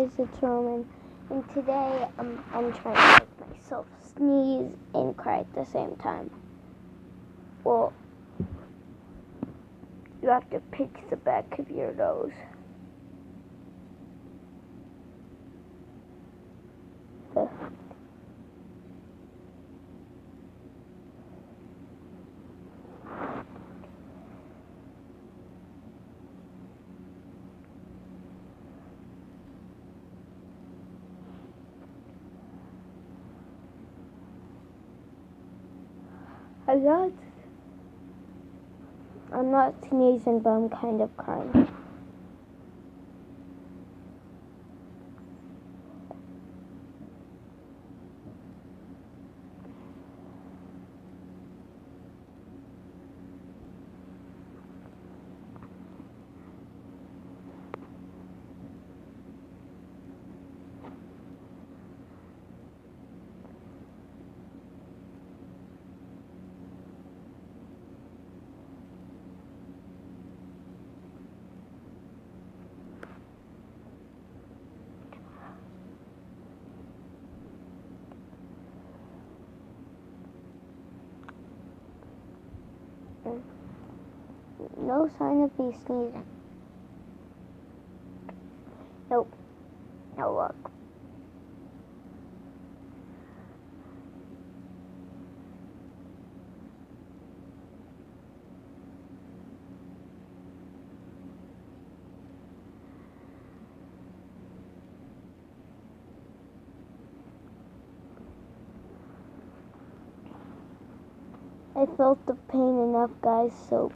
guys, it's Roman, and today I'm trying to make myself sneeze and cry at the same time. Well, you have to pick the back of your nose. I'm not sneezing, but I'm kind of crying. No sign of me sneezing. Nope. No luck. I felt the pain enough, guys, so